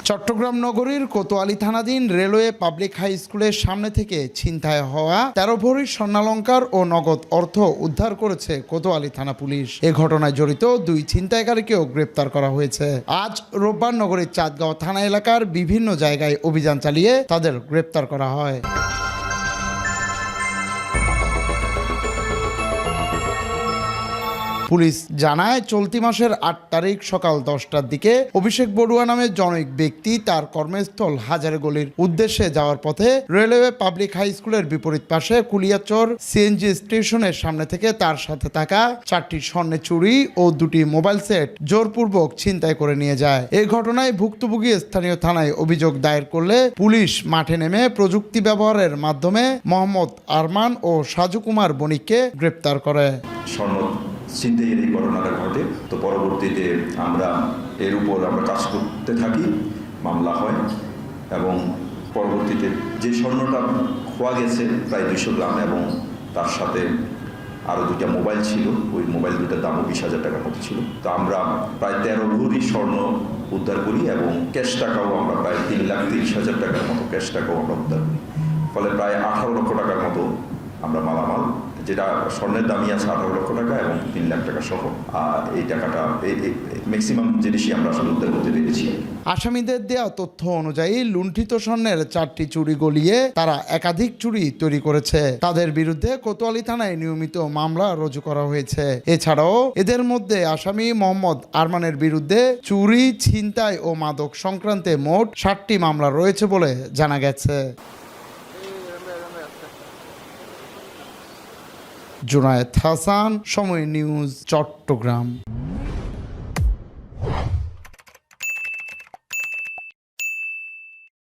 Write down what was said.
চট্টগ্রাম নগরীর কোতোয়ালি থানাধীন railway public high স্কুলের সামনে থেকে ছিনতাই হওয়া ১৩ ভরির স্বর্ণালংকার ও নগদ অর্থ উদ্ধার করেছে কোতোয়ালি থানা পুলিশ। এ ঘটনায় জড়িত ২ ছিনতাইকারীকেও গ্রেপ্তার করা হয়েছে। আজ রোববার নগরীর চাঁদগাঁও থানা এলাকার বিভিন্ন জায়গায় অভিযান চালিয়ে তাদের গ্রেপ্তার করা হয়। পুলিশ জানায়, চলতি মাসের ৮ তারিখ সকাল ১০টার দিকে অভিষেক বড়ুয়া নামে জনৈক ব্যক্তি তার কর্মস্থল হাজারীগলির উদ্দেশ্যে যাওয়ার পথে রেলওয়ে পাবলিক হাই স্কুলের বিপরীত পাশে কুলিয়াচর সিএনজি স্টেশনের সামনে থেকে তার সাথে থাকা ৪টি স্বর্ণের চুড়ি ও ২টি মোবাইল সেট জোরপূর্বক ছিনতাই করে নিয়ে যায়। এই ঘটনায় ভুক্তভোগী স্থানীয় থানায় অভিযোগ দায়ের করলে পুলিশ মাঠে নেমে প্রযুক্তি ব্যবহারের মাধ্যমে মোহাম্মদ আরমান ও সাজু কুমার বণিককে গ্রেপ্তার করে। ছিনতাইয়ের এই ঘটনাটা ঘটে, তো পরবর্তীতে আমরা এর উপর কাজ করতে থাকি, মামলা হয় এবং পরবর্তীতে যে স্বর্ণটা খোয়া গেছে প্রায় ২০০ গ্রাম এবং তার সাথে আরও 2টা মোবাইল ছিল, ওই মোবাইল দুটার দামও ২০,০০০ টাকার মতো ছিল। তো আমরা প্রায় ১৩ ভরি স্বর্ণ উদ্ধার করি এবং ক্যাশ টাকাও আমরা প্রায় ৩,৩০,০০০ টাকার মতো ক্যাশ টাকাও আমরা উদ্ধার করি। ফলে প্রায় ১৮ লক্ষ টাকার মতো আমরা মালামাল, যেটা স্বর্ণের দামই আছে ১৮ লক্ষ টাকা এবং ৩ লাখ টাকা সহ এই টাকাটা ম্যাক্সিমাম জিনিসই আমরা আসলে উদ্ধার করতে পেরেছি। আসামিদের দেওয়া তথ্য অনুযায়ী লুণ্ঠিত স্বর্ণের ৪টি চুড়ি গলিয়ে তারা একাধিক চুড়ি তৈরি করেছে। তাদের বিরুদ্ধে কোতোয়ালি থানায় নিয়মিত মামলা রুজু করা হয়েছে। এছাড়াও এদের মধ্যে আসামি মোহাম্মদ আরমানের বিরুদ্ধে চুরি, ছিনতাই ও মাদক সংক্রান্তে মোট ৬০টি মামলা রয়েছে বলে জানা গেছে। জুনায়েদ হাসান, সময় নিউজ, চট্টগ্রাম।